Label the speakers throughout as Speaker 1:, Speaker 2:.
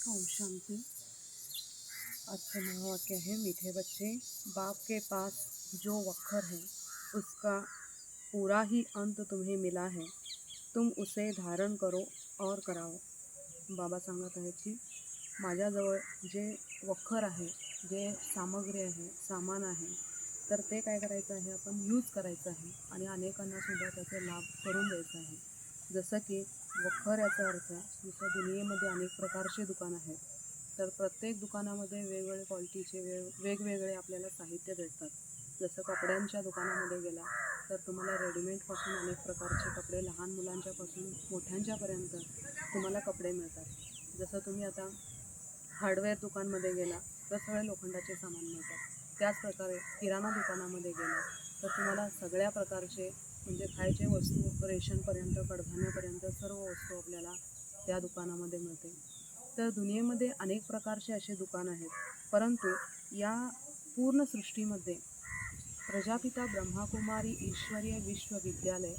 Speaker 1: ओम शांति। आज का महावाक्य है, मीठे बच्चे, बाप के पास जो वक्र है उसका पूरा ही अंत तुम्हें मिला है, तुम उसे धारण करो और कराओ। बाबा सांगत आहेत की माझ्याजवळ जे वखर आहे, जे सामग्री आहे, सामान आहे, तर ते काय करायचं आहे, आपण यूज करायचं आहे आणि अनेकांना सुद्धा त्याचा लाभ करून द्यायचा आहे। जसं की वखर याचा अर्थ, जसं दुनियेमध्ये अनेक प्रकारचे दुकान आहेत, तर प्रत्येक दुकानामध्ये वेगवेगळे क्वालिटीचे वेगवेगळे आपल्याला साहित्य भेटतात। जसं कपड्यांच्या दुकानामध्ये गेला तर तुम्हाला रेडीमेडपासून अनेक प्रकारचे कपडे, लहान मुलांच्यापासून मोठ्यांच्यापर्यंत तुम्हाला कपडे मिळतात। जसं तुम्ही आता हार्डवेअर दुकानमध्ये गेला तर सगळे लोखंडाचे सामान मिळतात। त्याचप्रकारे किराणा दुकानामध्ये गेला तर तुम्हाला सगळ्या प्रकारचे म्हणजे खायचे वस्तू, रेशनपर्यंत, कडधान्यापर्यंत सर्व वस्तू आपल्याला त्या दुकानामध्ये मिळते। तर दुनियेमध्ये अनेक प्रकारचे असे दुकान आहेत, परंतु या पूर्ण सृष्टीमध्ये प्रजापिता ब्रह्माकुमारी ईश्वरीय विश्वविद्यालय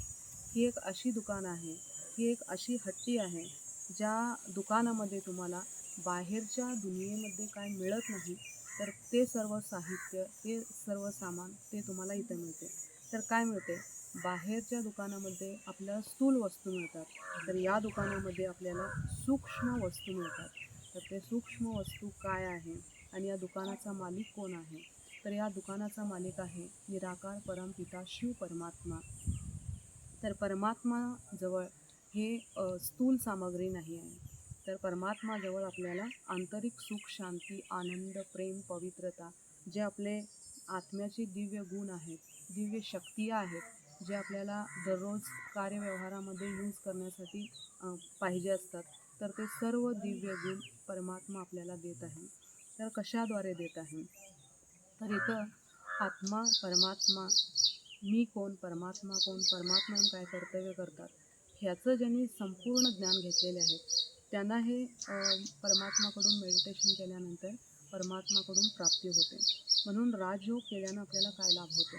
Speaker 1: ही एक अशी दुकान आहे, ही एक अशी हट्टी आहे, ज्या दुकानामध्ये तुम्हाला बाहेरच्या दुनियेमध्ये काय मिळत नाही, तर ते सर्व साहित्य, ते सर्व सामान ते तुम्हाला इथे मिळते। तर काय मिळते, बाहेरच्या दुकानामध्ये आपल्याला स्थूल वस्तू मिळतात, तर या दुकानामध्ये आपल्याला सूक्ष्म वस्तू मिळतात। तर ते सूक्ष्म वस्तू काय आहे आणि या दुकानाचा मालिक कोण आहे, तर या दुकानाचा मालिक आहे निराकार परमपिता शिव परमात्मा। तर परमात्माजवळ हे स्थूल सामग्री नाही आहे, तर परमात्माजवळ आपल्याला आंतरिक सुख, शांती, आनंद, प्रेम, पवित्रता, जे आपले आत्म्याचे दिव्य गुण आहेत, दिव्य शक्ती आहेत, जे आपल्याला दररोज कार्यव्यवहारामध्ये यूज करण्यासाठी पाहिजे असतात, तर ते सर्व दिव्य गुण परमात्मा आपल्याला देत आहे। तर कशाद्वारे देत आहे, तर इथं आत्मा, परमात्मा, मी कोण, परमात्मा कोण, परमात्मा काय कर्तव्य करतात, ह्याचं ज्यांनी संपूर्ण ज्ञान घेतलेले आहे त्यांना हे परमात्माकडून मेडिटेशन केल्यानंतर परमात्माकडून प्राप्ती होते। म्हणून राजयोग केल्यानं आपल्याला काय लाभ होतो,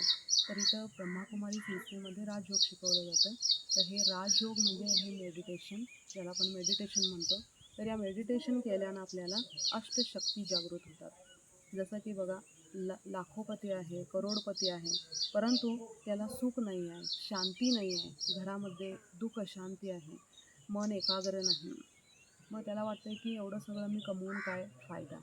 Speaker 1: तर इथं ब्रह्माकुमारी संस्थेमध्ये राजयोग शिकवलं जातं। तर हे राजयोग म्हणजे हे मेडिटेशन, ज्याला आपण मेडिटेशन म्हणतो। तर या मेडिटेशन केल्यानं आपल्याला अष्टशक्ती जागृत होतात। जसं की बघा, लाखोपती आहे, करोडपती आहे, परंतु त्याला सुख नाही आहे, शांती नाही आहे, घरामध्ये दुःख अशांती आहे, मन एकाग्र नाही, मग त्याला वाटतं की एवढं सगळं मी कमवून काय फायदा।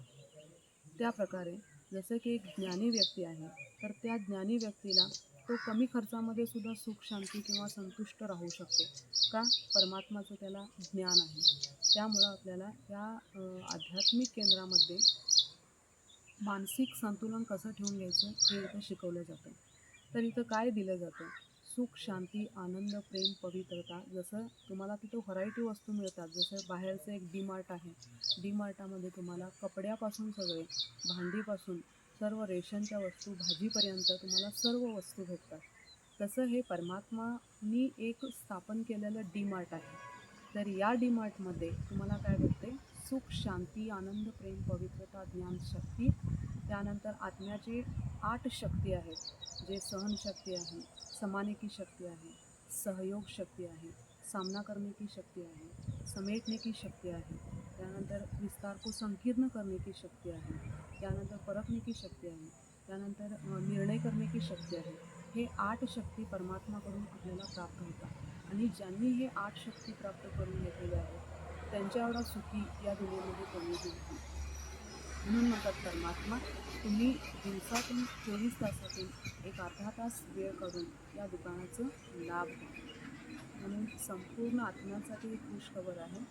Speaker 1: त्या प्रकारे जसं की एक ज्ञानी व्यक्ती आहे, तर त्या ज्ञानी व्यक्तीला तो कमी खर्चामध्ये सुद्धा सुख, शांती किंवा संतुष्ट राहू शकतो। का, परमात्माचं त्याला ज्ञान आहे। त्यामुळं आपल्याला या आध्यात्मिक केंद्रामध्ये मानसिक संतुलन कसं ठेवून घ्यायचं हे इथं शिकवलं जातं। तर इथं काय दिलं जातं, सुख, शांती, आनंद, प्रेम, पवित्रता। जसं तुम्हाला तिथं व्हरायटी वस्तू मिळतात, जसं बाहेरचं एक डी मार्ट आहे, डी मार्टामध्ये तुम्हाला कपड्यापासून सगळे, भांडीपासून सर्व, रेशनच्या वस्तू, भाजीपर्यंत तुम्हाला सर्व वस्तू भेटतात। तसं हे परमात्मानी एक स्थापन केलेलं डी मार्ट आहे। तर या डी मार्टमध्ये तुम्हाला काय भेटते, सुख, शांती, आनंद, प्रेम, पवित्रता, ज्ञान, शक्ती, त्यानंतर आत्म्याचे 8 शक्ती आहेत, जे सहनशक्ती आहे, समाने की शक्ती आहे, सहयोग शक्ती आहे, सामना करने की शक्ती आहे, समेटने की शक्ती आहे, त्यानंतर विस्तार को संकीर्ण करने की शक्ती आहे, त्यानंतर परखने की शक्ती आहे, त्यानंतर निर्णय करने की शक्ती आहे। हे 8 शक्ती परमात्माकडून आपल्याला प्राप्त होतात आणि ज्यांनी हे 8 शक्ती प्राप्त करून घेतलेल्या आहेत त्यांच्या एवढा सुखी या दुनियेमध्ये कोणीही नाही। म्हणून म्हणतात परमात्मा, तुम्ही दिवसातून 24 तासातून एक अर्धा तास वेळ काढून या दुकानाचं लाभ घ्या। म्हणून संपूर्ण आत्म्यांसाठी एक खुशखबर आहे,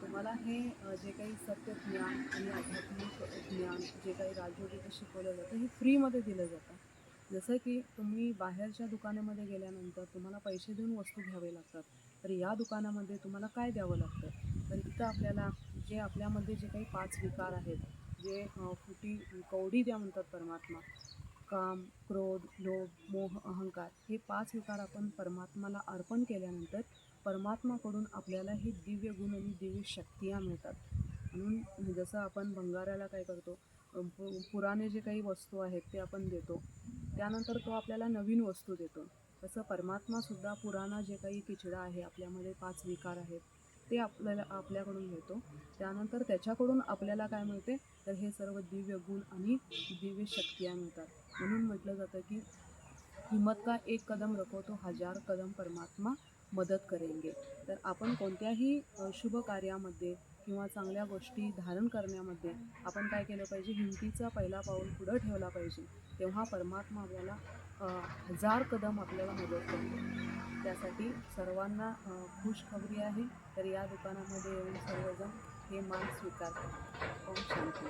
Speaker 1: तुम्हाला हे जे काही सत्य ज्ञान आणि आध्यात्मिक ज्ञान, जे काही राजयोग इथं शिकवलं जातं, हे फ्रीमध्ये दिलं जातं। जसं की तुम्ही बाहेरच्या दुकानामध्ये गेल्यानंतर तुम्हाला पैसे देऊन वस्तू घ्यावे लागतात, तर या दुकानामध्ये तुम्हाला काय द्यावं लागतं, तर इथं आपल्याला जे आपल्यामध्ये जे काही 5 विकार आहेत, जे फुटी कवडी द्या म्हणतात परमात्मा, काम, क्रोध, लोभ, मोह, अहंकार, हे 5 विकार आपण परमात्माला अर्पण केल्यानंतर परमात्माकडून आपल्याला हे दिव्य गुण आणि दिव्य शक्तियाँ मिळतात। म्हणून जसं आपण भंगाराला काय करतो, पुराणे जे काही वस्तू आहेत ते आपण देतो, त्यानंतर तो आपल्याला नवीन वस्तू देतो। तसं परमात्मासुद्धा पुराणा जे काही किचडा आहे, आपल्यामध्ये 5 विकार आहेत, ते आपल्याकडून घेतो. त्यानंतर त्याच्याकडून आपल्याला काय मिळते, तर हे सर्व दिव्य गुण आणि दिव्य शक्तियाँ मिळतात. म्हणून म्हटलं जातं की हिम्मत का एक कदम रखो तो हजार कदम परमात्मा मदत करेंगे. तर आपण कोणत्याही शुभ कार्यामध्ये किंवा चांगल्या गोष्टी धारण करण्यामध्ये आपण काय केलं पाहिजे, हिमतीचा पहिला पाऊल पुढं ठेवला पाहिजे. तेव्हा परमात्मा आपल्याला हजार कदम आपल्याला मदत करतो. त्यासाठी सर्वांना खुशखबरी आहे. तर या दुकानामध्ये येऊन सर्वजण हे मान स्वीकारतात. ओम शांती.